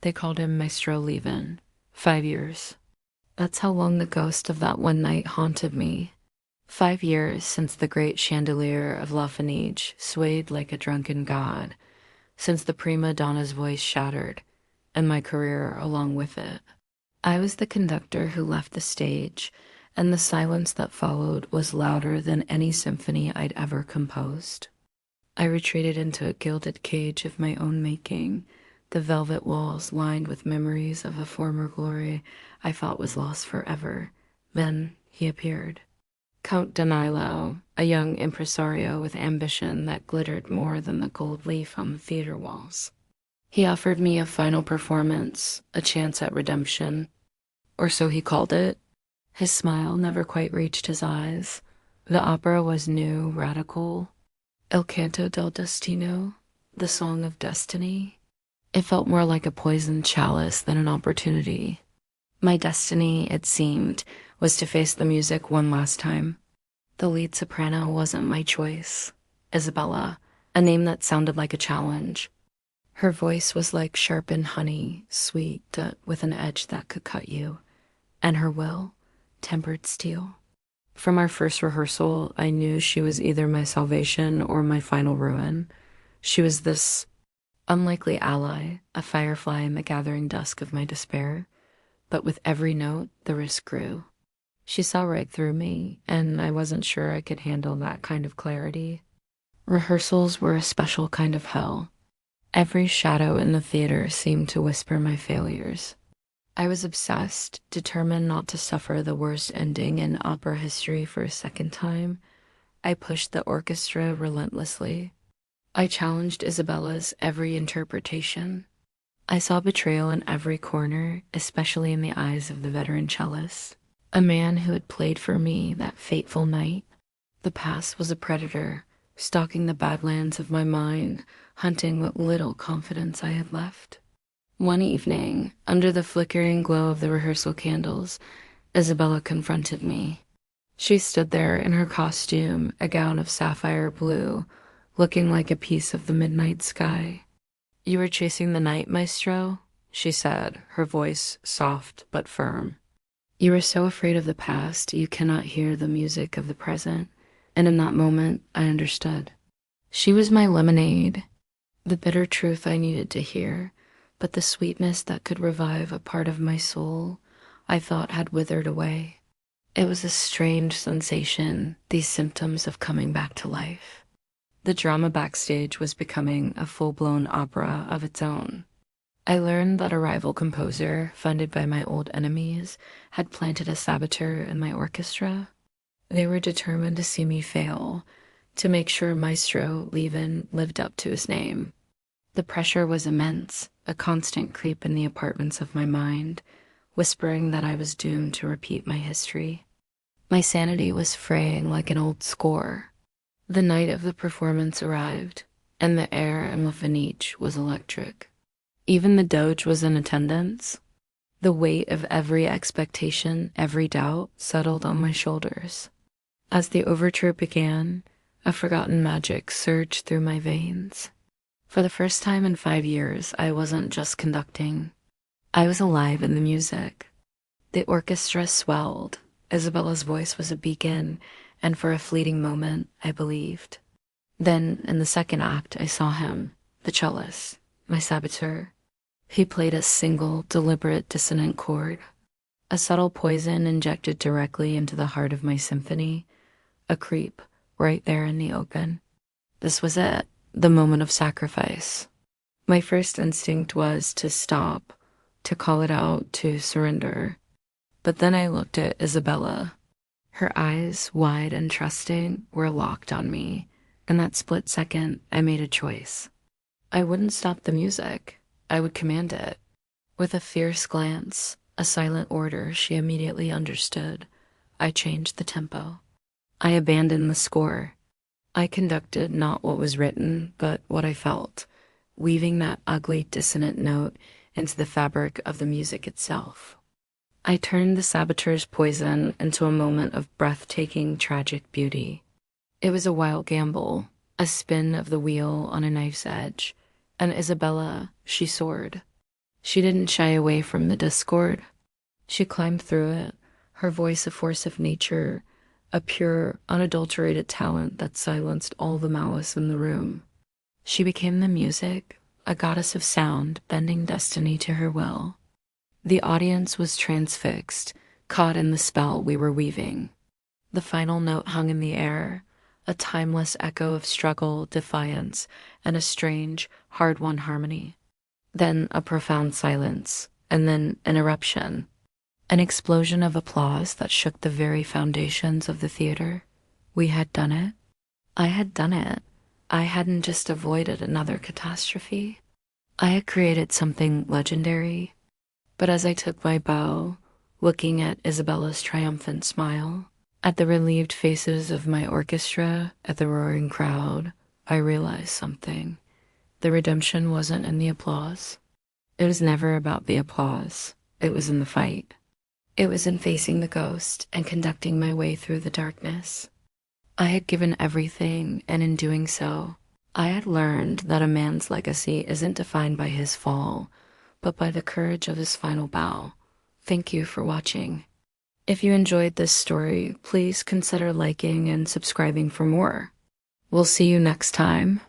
They called him Maestro Leven. 5 years. That's how long the ghost of that one night haunted me. 5 years since the great chandelier of La Fenice swayed like a drunken god, since the prima donna's voice shattered, and my career along with it. I was the conductor who left the stage, and the silence that followed was louder than any symphony I'd ever composed. I retreated into a gilded cage of my own making, the velvet walls lined with memories of a former glory I thought was lost forever. Then he appeared. Count Danilo, a young impresario with ambition that glittered more than the gold leaf on the theater walls. He offered me a final performance, a chance at redemption, or so he called it. His smile never quite reached his eyes. The opera was new, radical. El Canto del Destino, the Song of Destiny. It felt more like a poisoned chalice than an opportunity. My destiny, it seemed, was to face the music one last time. The lead soprano wasn't my choice. Isabella, a name that sounded like a challenge. Her voice was like sharpened honey, sweet, with an edge that could cut you. And her will, tempered steel. From our first rehearsal, I knew she was either my salvation or my final ruin. She was this unlikely ally, a firefly in the gathering dusk of my despair. But with every note, the risk grew. She saw right through me, and I wasn't sure I could handle that kind of clarity. Rehearsals were a special kind of hell. Every shadow in the theater seemed to whisper my failures. I was obsessed, determined not to suffer the worst ending in opera history for a second time. I pushed the orchestra relentlessly. I challenged Isabella's every interpretation. I saw betrayal in every corner, especially in the eyes of the veteran cellist, a man who had played for me that fateful night. The past was a predator, stalking the badlands of my mind, hunting what little confidence I had left. One evening, under the flickering glow of the rehearsal candles, Isabella confronted me. She stood there in her costume, a gown of sapphire blue, looking like a piece of the midnight sky. "You were chasing the night, maestro?" she said, her voice soft but firm. "You are so afraid of the past, you cannot hear the music of the present." And in that moment, I understood. She was my lemonade, the bitter truth I needed to hear, but the sweetness that could revive a part of my soul I thought had withered away. It was a strange sensation, these symptoms of coming back to life. The drama backstage was becoming a full-blown opera of its own. I learned that a rival composer, funded by my old enemies, had planted a saboteur in my orchestra. They were determined to see me fail, to make sure Maestro Leven lived up to his name. The pressure was immense, a constant creep in the apartments of my mind, whispering that I was doomed to repeat my history. My sanity was fraying like an old score. The night of the performance arrived, and the air in La Fenice was electric. Even the Doge was in attendance. The weight of every expectation, every doubt, settled on my shoulders. As the overture began, a forgotten magic surged through my veins. For the first time in 5 years, I wasn't just conducting. I was alive in the music. The orchestra swelled. Isabella's voice was a beacon, and for a fleeting moment, I believed. Then, in the second act, I saw him, the cellist, my saboteur. He played a single, deliberate, dissonant chord, a subtle poison injected directly into the heart of my symphony, a creep right there in the open. This was it, the moment of sacrifice. My first instinct was to stop, to call it out, to surrender. But then I looked at Isabella. Her eyes, wide and trusting, were locked on me. In that split second, I made a choice. I wouldn't stop the music. I would command it. With a fierce glance, a silent order she immediately understood, I changed the tempo. I abandoned the score. I conducted not what was written, but what I felt, weaving that ugly, dissonant note into the fabric of the music itself. I turned the saboteur's poison into a moment of breathtaking, tragic beauty. It was a wild gamble, a spin of the wheel on a knife's edge, and Isabella, she soared. She didn't shy away from the discord. She climbed through it, her voice a force of nature, a pure, unadulterated talent that silenced all the malice in the room. She became the music, a goddess of sound, bending destiny to her will. The audience was transfixed, caught in the spell we were weaving. The final note hung in the air, a timeless echo of struggle, defiance, and a strange, hard-won harmony. Then a profound silence, and then an eruption, an explosion of applause that shook the very foundations of the theater. We had done it. I had done it. I hadn't just avoided another catastrophe. I had created something legendary. But as I took my bow, looking at Isabella's triumphant smile, at the relieved faces of my orchestra, at the roaring crowd, I realized something. The redemption wasn't in the applause. It was never about the applause. It was in the fight. It was in facing the ghost and conducting my way through the darkness. I had given everything, and in doing so, I had learned that a man's legacy isn't defined by his fall, but by the courage of his final bow. Thank you for watching. If you enjoyed this story, please consider liking and subscribing for more. We'll see you next time.